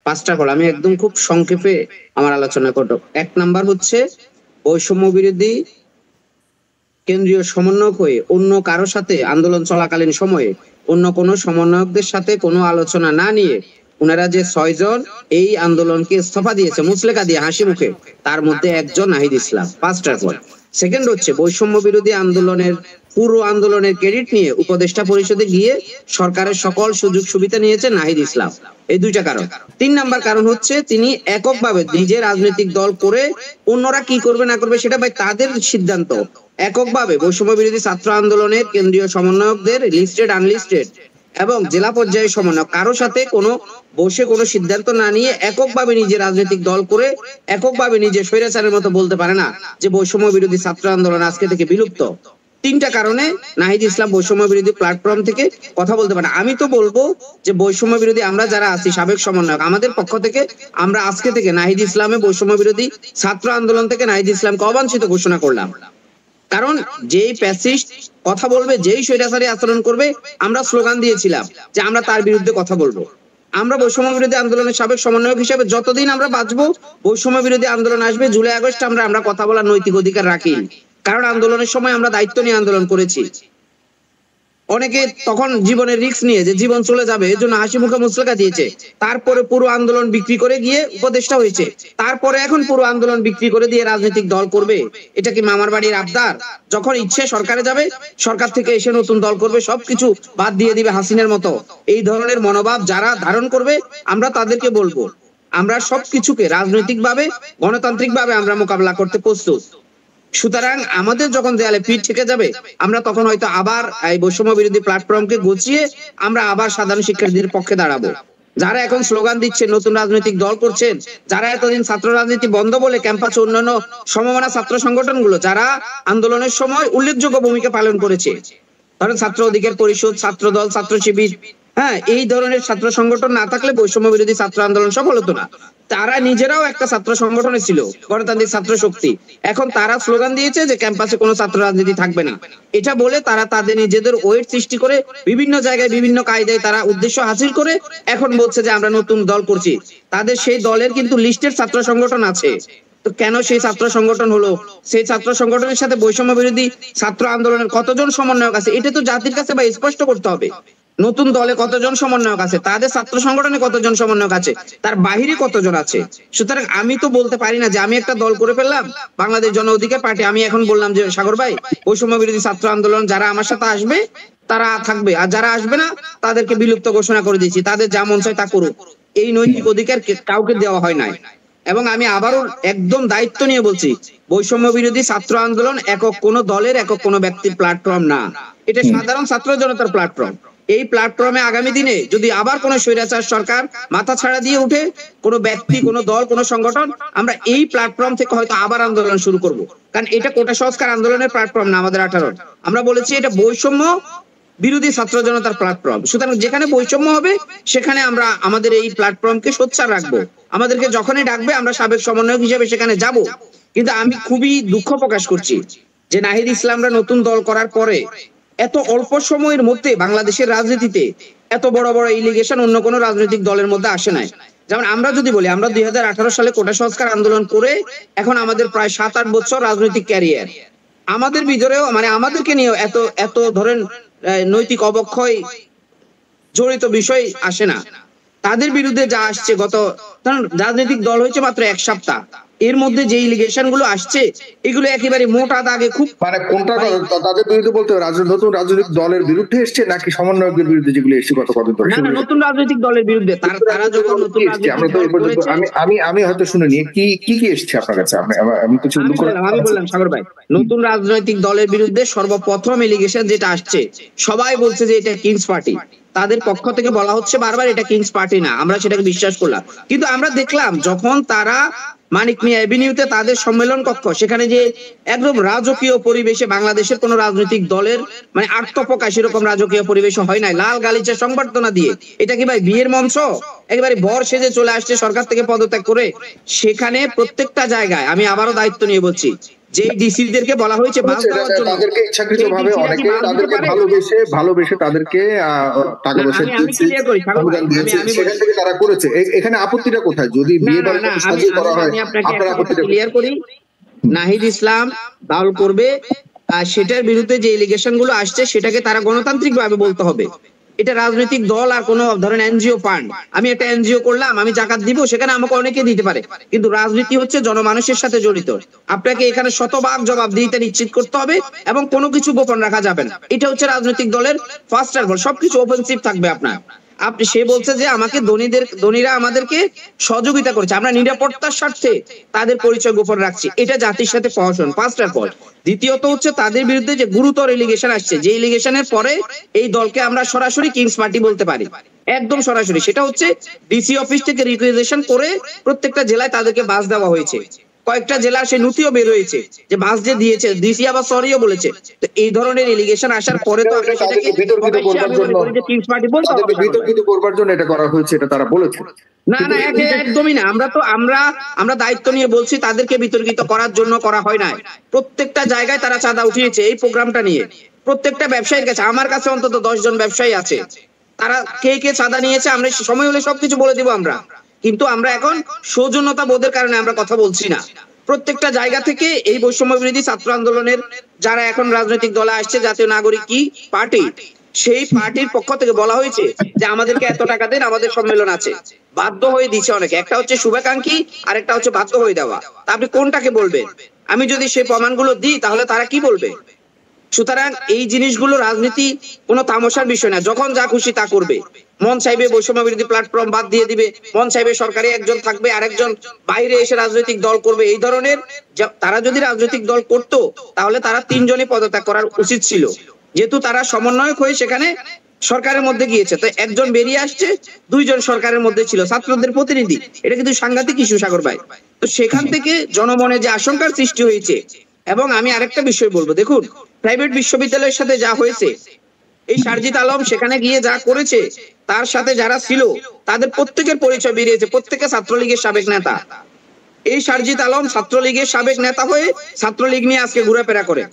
5টা কল, আমি একদম খুব সংক্ষেপে আমার আলোচনা করব। 1 নাম্বার হচ্ছে বৈষম্য বিরোধী কেন্দ্রীয় সমন্বয়ক হয়ে অন্য কারো সাথে আন্দোলন চলাকালীন সময়ে অন্য কোনো সমন্বয়কদের সাথে কোনো আলোচনা না নিয়ে ওনারা যে 6 জন এই আন্দোলনকে ইস্তফা দিয়েছে মুচলেকা দিয়ে হাসি মুখে, তার মধ্যে একজন নাহিদ ইসলাম। 5টার পর সেকেন্ড হচ্ছে বৈষম্য বিরোধী আন্দোলনের পুরো আন্দোলনের ক্রেডিট নিয়ে উপদেষ্টা পরিষদে গিয়ে সরকারের সকল সুযোগ সুবিধা নিয়েছে নাহিদ ইসলাম। এই 2টা কারণ। 3 নাম্বার কারণ হচ্ছে তিনি এককভাবে নিজে রাজনৈতিক দল করে অন্যরা কি করবে না করবে সেটা ভাই তাদের সিদ্ধান্ত। এককভাবে বৈষম্য বিরোধী ছাত্র আন্দোলনের কেন্দ্রীয় সমন্বয়কদের লিস্টেড আনলিস্টেড এবং জেলা পর্যায়ে সমন্বয়ক কারো সাথে কোনো বসে কোনো সিদ্ধান্ত না নিয়ে এককভাবে নিজে রাজনৈতিক দল করে এককভাবে নিজে স্বৈরাচারের মতো বলতে পারে না যে বৈষম্য বিরোধী ছাত্র আন্দোলন আজকে থেকে বিলুপ্ত। 3টা কারণে নাহিদ ইসলাম বৈষম্য বিরোধী প্ল্যাটফর্ম থেকে কথা বলতে পারে। আমি তো বলবো যে বৈষম্য বিরোধী আমরা যারা আছি সাবেক সমন্বয়ক আমাদের পক্ষ থেকে আমরা আজকে থেকে নাহিদ ইসলামে বৈষম্য বিরোধী ছাত্র আন্দোলন থেকে নাহিদ ইসলামকে অবাঞ্ছিত ঘোষণা করলাম। কারণ যেই প্যাসিস্ট কথা বলবে, যেই স্বৈরাচারী আচরণ করবে, আমরা স্লোগান দিয়েছিলাম যে আমরা তার বিরুদ্ধে কথা বলবো। আমরা বৈষম্য বিরোধী আন্দোলনের সাবেক সমন্বয়ক হিসেবে যতদিন আমরা বাঁচবো বৈষম্য বিরোধী আন্দোলন আসবে, জুলাই আগস্ট আমরা কথা বলার নৈতিক অধিকার রাখি। কারণ আন্দোলনের সময় আমরা দায়িত্ব নিয়ে আন্দোলন করেছি। অনেকে তখন জীবনের রিস্ক নিয়ে যে জীবন চলে যাবে এর জন্য হাসি মুখে মুচলেকা দিয়েছে, তারপরে পুরো আন্দোলন বিক্রি করে গিয়ে উপদেষ্টা হয়েছে, তারপরে এখন পুরো আন্দোলন বিক্রি করে দিয়ে রাজনৈতিক দল করবে। এটা কি মামার বাড়ির আবদার? যখন ইচ্ছে সরকারে যাবে, সরকার থেকে এসে নতুন দল করবে, সবকিছু বাদ দিয়ে দিবে হাসিনের মতো। এই ধরনের মনোভাব যারা ধারণ করবে আমরা তাদেরকে বলবো আমরা সবকিছুকে রাজনৈতিক ভাবে গণতান্ত্রিক ভাবে আমরা মোকাবেলা করতে প্রস্তুত। সুতরাং আমাদের যখন দেয়ালে পিঠ থেকে যাবে আমরা তখন হয়তো আবার এই বৈষম্য বিরোধী প্ল্যাটফর্মকে গুছিয়ে আমরা আবার সাধারণ শিক্ষার্থীদের পক্ষে দাঁড়াবো। যারা এখন স্লোগান দিচ্ছেন, নতুন রাজনৈতিক দল করছেন, যারা এতদিন ছাত্র রাজনীতি বন্ধ বলে ক্যাম্পাসে অন্যান্য সমমনা ছাত্র সংগঠনগুলো যারা আন্দোলনের সময় উল্লেখযোগ্য ভূমিকা পালন করেছে, ধরেন ছাত্র অধিকার পরিষদ, ছাত্র দল, ছাত্র শিবির, এই ধরনের ছাত্র সংগঠন না থাকলে বৈষম্য বিরোধী ছাত্র আন্দোলন সফল হতো না। তারা নিজেরাও একটা ছাত্র সংগঠনে ছিল, গণতান্ত্রিক ছাত্র শক্তি। এখন তারা স্লোগান দিয়েছে যে ক্যাম্পাসে কোনো ছাত্র রাজনীতি থাকবে না। এটা বলে তারা তাদের নিজেদের ওয়েট সৃষ্টি করে বিভিন্ন জায়গায় বিভিন্ন কায়দায় তারা উদ্দেশ্য হাসিল করে এখন বলছে যে আমরা নতুন দল করছি। তাদের সেই দলের কিন্তু লিস্টেড ছাত্র সংগঠন আছে। তো কেন সেই ছাত্র সংগঠন হলো? সেই ছাত্র সংগঠনের সাথে বৈষম্য বিরোধী ছাত্র আন্দোলনের কতজন সমন্বয়ক আছে এটা তো জাতির কাছে বা স্পষ্ট করতে হবে। নতুন দলে কতজন সমন্বয়ক আছে, তাদের ছাত্র সংগঠনে কতজন সমন্বয়ক আছে, তার বাহিরে কতজন আছে। সুতরাং আমি তো বলতে পারি না যে আমি একটা দল করে ফেললাম বাংলাদেশ জন অধিকার পার্টি, আমি এখন বললাম যে সাগর ভাই বৈষম্য বিরোধী ছাত্র আন্দোলন যারা আমার সাথে আসবে তারা থাকবে, আর যারা আসবে না তাদেরকে বিলুপ্ত ঘোষণা করে দিয়েছি, তাদের যা মন চায় তা করুক। এই নৈতিক অধিকার কাউকে দেওয়া হয় নাই। এবং আমি আবারও একদম দায়িত্ব নিয়ে বলছি, বৈষম্য বিরোধী ছাত্র আন্দোলন একক কোনো দলের, একক কোনো ব্যক্তির প্ল্যাটফর্ম না, এটা সাধারণ ছাত্র জনতার প্ল্যাটফর্ম। এই প্ল্যাটফর্মে আগামী দিনে যদি আবার কোন স্বৈরাচার সরকার মাথা ছাড়া দিয়ে উঠে, কোন ব্যক্তি, কোন দল, কোন সংগঠন, আমরা এই প্ল্যাটফর্ম থেকে হয়তো আবার আন্দোলন শুরু করব। কারণ এটা কোটা সংস্কার আন্দোলনের প্ল্যাটফর্ম না আমাদের 18। আমরা বলেছি এটা বৈষম্য বিরোধী ছাত্র জনতার প্ল্যাটফর্ম। সুতরাং যেখানে বৈষম্য হবে সেখানে আমরা আমাদের এই প্ল্যাটফর্মকে সোচ্চার রাখবো। আমাদেরকে যখনই ডাকবে আমরা সাবেক সমন্বয়ক হিসেবে সেখানে যাব। কিন্তু আমি খুবই দুঃখ প্রকাশ করছি যে নাহিদ ইসলামরা নতুন দল করার পরে এত অল্প সময়ের মধ্যে বাংলাদেশের রাজনীতিতে এত বড় বড় এলিগেশন অন্য কোনো রাজনৈতিক দলের মধ্যে আসে নাই। যেমন আমরা যদি বলি আমরা 2018 সালে কোটা সংস্কার আন্দোলন করে এখন আমাদের প্রায় 7-8 বছর রাজনৈতিক ক্যারিয়ার, আমাদের ভিতরেও মানে আমাদেরকে নিয়ে এত এত ধরেন নৈতিক অবক্ষয় জড়িত বিষয় আসে না। তাদের বিরুদ্ধে যা আসছে, গত রাজনৈতিক দল হয়েছে মাত্র 1 সপ্তাহ, এর মধ্যে যে ইলিগেশন গুলো আসছে এগুলো একেবারে মোটা দাগে খুব মানে কোনটা তাদের বিরুদ্ধে বলতে নতুন রাজনৈতিক দলের বিরুদ্ধে এসছে নাকি সমন্বয়কের বিরুদ্ধে যেগুলো এসছে গত কদিন ধরে? না, নতুন রাজনৈতিক দলের বিরুদ্ধে। তারা যখন নতুন আমি হয়তো শুনিনি কি কি কি এসছে আপনার কাছে? আমি কিছু আমি বললাম সাগর ভাই, নতুন রাজনৈতিক দলের বিরুদ্ধে সর্বপ্রথম এলিগেশন যেটা আসছে, সবাই বলছে যে এটা কিংস পার্টি। তাদের পক্ষ থেকে বলা হচ্ছে বারবার এটা কিংস পার্টি না, আমরা সেটাকে বিশ্বাস করলাম। কিন্তু আমরা দেখলাম যখন তারা মানিক মিয়া এভিনিউতে তাদের সম্মেলন কক্ষ, সেখানে যে একদম রাজকীয় পরিবেশে, বাংলাদেশের কোন রাজনৈতিক দলের মানে আত্মপ্রকাশ এরকম রাজকীয় পরিবেশে হয় নাই, লাল গালিচা সংবর্ধনা দিয়ে, এটা কি ভাই বিয়ের মঞ্চ? একেবারে বর সেজে চলে আসছে সরকার থেকে পদত্যাগ করে। সেখানে প্রত্যেকটা জায়গায় আমি আবারও দায়িত্ব নিয়ে বলছি, যে ডিসিদেরকে বলা হয়েছে বাস দেওয়ার জন্য, তাদেরকে ইচ্ছাকৃতভাবে অনেকে তাদেরকে ভালোবেসে তাদেরকে টাকা পয়সা সেখান থেকে তারা করেছে। এখানে আপত্তিটা কোথায়? যদি বিয়ে বাড়িতে সাজিয়ে করা হয়, আপনার আপত্তিটা ক্লিয়ার করি। নাহিদ ইসলাম দাওয়াল করবে, আর সেটার বিরুদ্ধে যে এলিগেশন গুলো আসছে সেটাকে তারা গণতান্ত্রিক ভাবে বলতে হবে। এটা রাজনৈতিক দল আর কোন ধরেন এনজিও ফান্ড, আমি একটা এনজিও করলাম, আমি জাকাত দিব, সেখানে আমাকে অনেকে দিতে পারে, কিন্তু রাজনীতি হচ্ছে জনমানুষের সাথে জড়িত। আপনাকে এখানে শতভাগ জবাবদিহিতা নিশ্চিত করতে হবে এবং কোনো কিছু গোপন রাখা যাবে না। এটা হচ্ছে রাজনৈতিক দলের ফার্স্ট আর গোল, সবকিছু অফেন্সিভ থাকবে আপনার। আপনি সে বলছে যে আমাকে ধনীরা আমাদেরকে সহযোগিতা করেছে, আমরা নিরাপত্তার স্বার্থে তাদের পরিচয় গোপন রাখছি, এটা জাতির সাথে প্রহসন, ফার্স্ট অফ অল। দ্বিতীয়ত হচ্ছে তাদের বিরুদ্ধে যে গুরুতর এলিগেশন আসছে, যে এলিগেশনের পরে এই দলকে আমরা সরাসরি কিংস পার্টি বলতে পারি, একদম সরাসরি। সেটা হচ্ছে ডিসি অফিস থেকে রিকুইজিশন করে প্রত্যেকটা জেলায় তাদেরকে বাস দেওয়া হয়েছে, কয়েকটা জেলার সে নথিও বের হয়েছে যে বাস যে দিয়েছে, ডিসি আবার সরিও বলেছে। তো এই ধরনের এলিগেশন আসার পরে তো আপনি সেটাকে বিতর্কিত করবার জন্য এটা করা হয়েছে, এটা তারা বলেছে। না না, একদমই না। আমরা দায়িত্ব নিয়ে বলছি তাদেরকে বিতর্কিত করার জন্য করা হয় না। প্রত্যেকটা জায়গায় তারা চাঁদা উঠিয়েছে এই প্রোগ্রামটা নিয়ে, প্রত্যেকটা ব্যবসায়ীর কাছে। আমার কাছে অন্তত 10 জন ব্যবসায়ী আছে, তারা কে চাঁদা নিয়েছে আমরা সময় হলে সবকিছু বলে দিব আমরা, কিন্তু আমরা এখন সৌজন্যতা বোধের কারণে আমরা কথা বলছি না। প্রত্যেকটা জায়গা থেকে এই বৈষম্য বিরোধী ছাত্র আন্দোলনের যারা এখন রাজনৈতিক দলে আসছে, জাতীয় নাগরিক কি পার্টি, সেই পার্টির পক্ষ থেকে বলা হয়েছে যে আমাদেরকে এত টাকা দেন, আমাদের সম্মেলন আছে। বাধ্য হয়ে দিচ্ছে অনেকে, একটা হচ্ছে শুভাকাঙ্ক্ষী আর একটা হচ্ছে বাধ্য হয়ে দেওয়া। তা আপনি কোনটাকে বলবেন? আমি যদি সেই প্রমাণগুলো দিই তাহলে তারা কি বলবে? সুতরাং এই জিনিসগুলো রাজনীতি কোনো তামাশার বিষয় না, যখন যা খুশি তা করবে। মন চাইবে বৈষম্য বিরোধী প্ল্যাটফর্ম বাদ দিয়ে দিবে, মন চাইবে সরকারি একজন থাকবে আর একজন বাইরে এসে রাজনৈতিক দল করবে। এই ধরনের তারা যদি রাজনৈতিক দল করতো তাহলে তারা 3 জনই পদত্যাগ করার উচিত ছিল, যেহেতু তারা সমন্বয়ক হয়ে সেখানে সরকারের মধ্যে গিয়েছে। তো একজন বেরিয়ে আসছে, 2 জন সরকারের মধ্যে ছিল, ছাত্রদের প্রতিনিধি। এটা কিন্তু সাংঘাতিক ইস্যু সাগর ভাই। তো সেখান থেকে জনমনে যে আশঙ্কার সৃষ্টি হয়েছে। এবং আমি আরেকটা বিষয় বলবো, দেখুন প্রাইভেট বিশ্ববিদ্যালয়ের সাথে যা হয়েছে, এই শারজিদ আলম সেখানে গিয়ে যা করেছে, তার সাথে যারা ছিল তাদের প্রত্যেকের পরিচয় বেরিয়েছে, প্রত্যেকে ছাত্রলীগের সাবেক নেতা। এই শারজিদ আলম ছাত্রলীগের সাবেক নেতা হয়ে ছাত্রলীগ নিয়ে আজকে ঘোরাফেরা করে।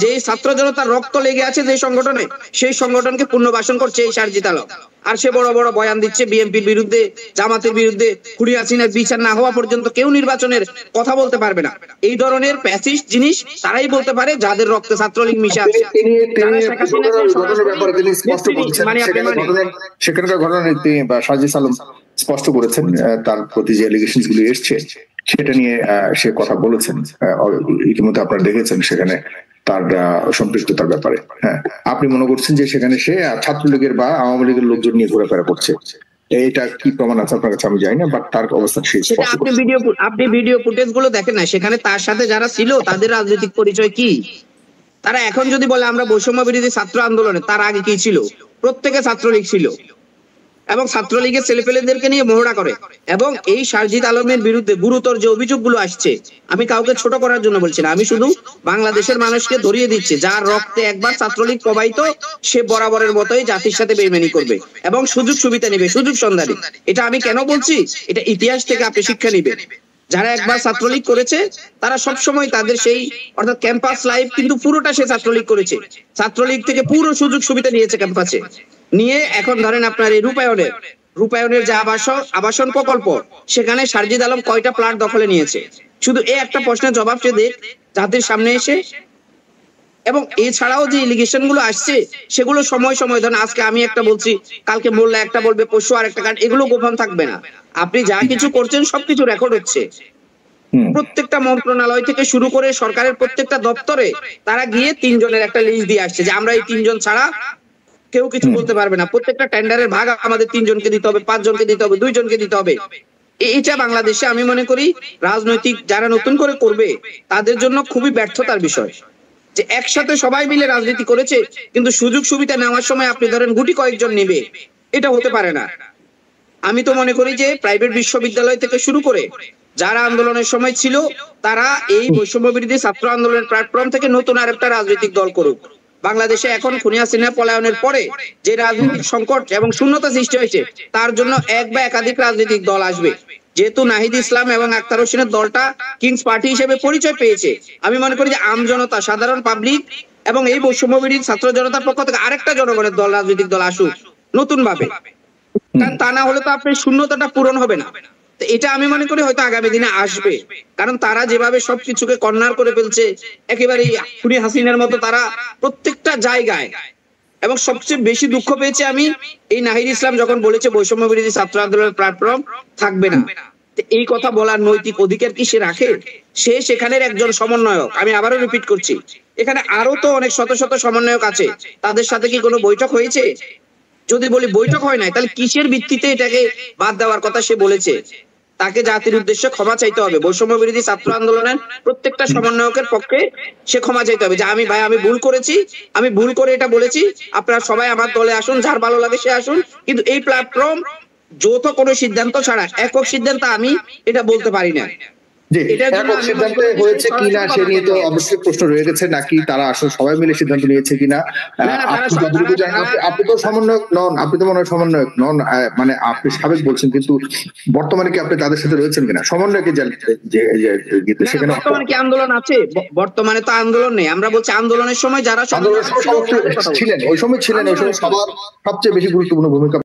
যে ছাত্র জনতার রক্ত লেগে আছে যে সংগঠনে, সেই সংগঠনকে পুনর্বাসন করছে এই শারজিদ আলম। আর সে বড় বড় বয়ান দিচ্ছে বিএনপির বিরুদ্ধে, জামাতের বিরুদ্ধে। খুনি হাসিনার বিচার না হওয়া পর্যন্ত কেউ নির্বাচনের কথা বলতে পারবে না। এই ধরনের প্যাসিস্ট জিনিস তারাই বলতে পারে যাদের রক্তে ছাত্রলীগ মিশে আছে। সেখানকার ঘটনা শারজিদ আলম স্পষ্ট করেছেন, তার প্রতি যে এলিগেশন গুলো এসছে সেটা নিয়ে সে কথা বলেছেন। ইতিমধ্যে আপনারা দেখেছেন সেখানে তার সম্পৃক্ততার ব্যাপারে। হ্যাঁ, আপনি মনে করছেন যে সেখানে সে ছাত্রলীগের বা আওয়ামী লীগের লোকজন নিয়ে ঘোরাফেরা করছে, এটা কি প্রমাণ আছে আপনার কাছে আমি জানি না, বাট তার অবস্থান সেই স্পষ্ট। আপনি ভিডিও ফুটেজ গুলো দেখেন না, সেখানে তার সাথে যারা ছিল তাদের রাজনৈতিক পরিচয় কি? তারা এখন যদি বলে আমরা বৈষম্য বিরোধী ছাত্র আন্দোলনে, তার আগে কি ছিল? প্রত্যেকে ছাত্রলীগ ছিল এবং ছাত্রলীগের ছেলেপেলেদেরকে নিয়ে মহড়া করে। এবং এই শারজিদ আলমের বিরুদ্ধে গুরুতর যে অভিযোগগুলো আসছে, আমি কাউকে ছোট করার জন্য বলছি না, আমি শুধু বাংলাদেশের মানুষকে ধরিয়ে দিচ্ছি, যার রক্তে একবার ছাত্রলীগ প্রবাহিত সে বরাবরের মতোই জাতির সাথে বেইমানি করবে এবং সুযোগ সুবিধা নেবে, সুযোগ সন্ধানী। এটা আমি কেন বলছি? এটা ইতিহাস থেকে আপনি শিক্ষা নিবেন। যারা একবার ছাত্রলীগ করেছে তারা সবসময় তাদের সেই অর্থাৎ ক্যাম্পাস লাইফ কিন্তু পুরোটা সে ছাত্রলীগ করেছে, ছাত্রলীগ থেকে পুরো সুযোগ সুবিধা নিয়েছে ক্যাম্পাসে নিয়ে। এখন ধরেন আপনার এই রূপায়ণের যে আবাসন প্রকল্প, সেখানে শারজিদ আলম কয়টা প্লট দখলে নিয়েছে? শুধু এই একটা প্রশ্নের জবাব সে দেখ জাতির সামনে এসে। এবং এছাড়াও যে এলিগেশন গুলো আসছে সেগুলো সময় সময়, ধরেন আজকে আমি একটা বলছি, কালকে মোল্লা একটা বলবে, পরশু আর একটা, কারণ এগুলো গোপন থাকবে না। আপনি যা কিছু করছেন সবকিছু রেকর্ড হচ্ছে। প্রত্যেকটা মন্ত্রণালয় থেকে শুরু করে সরকারের প্রত্যেকটা দপ্তরে তারা গিয়ে 3 জনের একটা লিস্ট দিয়ে আসছে যে আমরা এই 3 জন ছাড়া কেউ কিছু বলতে পারবে না। প্রত্যেকটা টেন্ডারের ভাগ আমাদের 3 জনকে দিতে হবে, 5 জনকে দিতে হবে, 2 জনকে দিতে হবে। এটা বাংলাদেশে আমি মনে করি রাজনৈতিক যারা নতুন করে করবে তাদের জন্য খুবই ব্যর্থতার বিষয়, যে একসাথে সবাই মিলে রাজনীতি করেছে কিন্তু সুযোগ সুবিধা নেওয়ার সময় আপনি ধরেন গুটি কয়েকজন নেবে, এটা হতে পারে না। আমি তো মনে করি যে প্রাইভেট বিশ্ববিদ্যালয় থেকে শুরু করে যারা আন্দোলনের সময় ছিল তারা এই বৈষম্য বিরোধী ছাত্র আন্দোলনের প্ল্যাটফর্ম থেকে নতুন আরেকটা রাজনৈতিক দল করুক। বাংলাদেশে এখন খুনি হাসিনা পলায়নের পরে যে রাজনৈতিক সংকট এবং শূন্যতা সৃষ্টি হয়েছে, তার জন্য এক বা একাধিক রাজনৈতিক দল আসবে। যেহেতু নাহিদ ইসলাম এবং আক্তার হোসেনের দলটা কিংস পার্টি হিসেবে পরিচয় পেয়েছে, আমি মনে করি যে আমজনতা, সাধারণ পাবলিক এবং এই বৈষম্য বিরোধী ছাত্র জনতার পক্ষ থেকে আরেকটা জনগণের দল, রাজনৈতিক দল আসুক নতুন ভাবে, কারণ তা না হলে তো আপনার শূন্যতাটা পূরণ হবে না। তো এটা আমি মনে করি হয়তো আগামী দিনে আসবে, কারণ তারা যেভাবে সবকিছুকে কর্নার করে ফেলছে একেবারে খুনি হাসিনার মতো, তারা প্রত্যেকটা জায়গায়। এবং সবচেয়ে বেশি দুঃখ পেয়েছে আমি এই নাহিদ ইসলাম যখন বলেছে বৈষম্য বিরোধী ছাত্র আন্দোলনের প্ল্যাটফর্ম থাকবে না। এই কথা বলার নৈতিক অধিকার কি সে রাখে? সে সেখানের একজন সমন্বয়ক, আমি আবারও রিপিট করছি, এখানে আরো তো অনেক শত শত সমন্বয়ক আছে, তাদের সাথে কি কোনো বৈঠক হয়েছে? যদি বলি বৈঠক হয় নাই, তাহলে কিসের ভিত্তিতে এটাকে বাদ দেওয়ার কথা সে বলেছে? তাকে জাতির উদ্দেশ্যে ক্ষমা চাইতে হবে। বৈষম্য বিরোধী ছাত্র আন্দোলনের প্রত্যেকটা সমন্বয়কের পক্ষে সে ক্ষমা চাইতে হবে যে আমি ভুল করেছি, আমি ভুল করে এটা বলেছি, আপনারা সবাই আমার দলে আসুন, যার ভালো লাগে সে আসুন, কিন্তু এই প্ল্যাটফর্ম যৌথ কোনো সিদ্ধান্ত ছাড়া একক সিদ্ধান্ত আমি এটা বলতে পারি না। একক সিদ্ধান্ত হয়েছে কিনা সে নিয়ে তো অবশ্যই প্রশ্ন রয়ে গেছে, নাকি তারা আসলে সবাই মিলে সিদ্ধান্ত নিয়েছে কিনা। আপনি তো সমন্বয়ক নন, আপনি তো মনে হয় সমন্বয়ক নন, মানে আপনি সাবেক বলছেন, কিন্তু বর্তমানে কি আপনি তাদের সাথে রয়েছেন কিনা সমন্বয়কে? সেখানে বর্তমানে কি আন্দোলন আছে? বর্তমানে তো আন্দোলন নেই। আমরা বলছি আন্দোলনের সময় যারা ছিলেন, ওই সময় ছিলেন, ওই সময় সবার সবচেয়ে বেশি গুরুত্বপূর্ণ ভূমিকা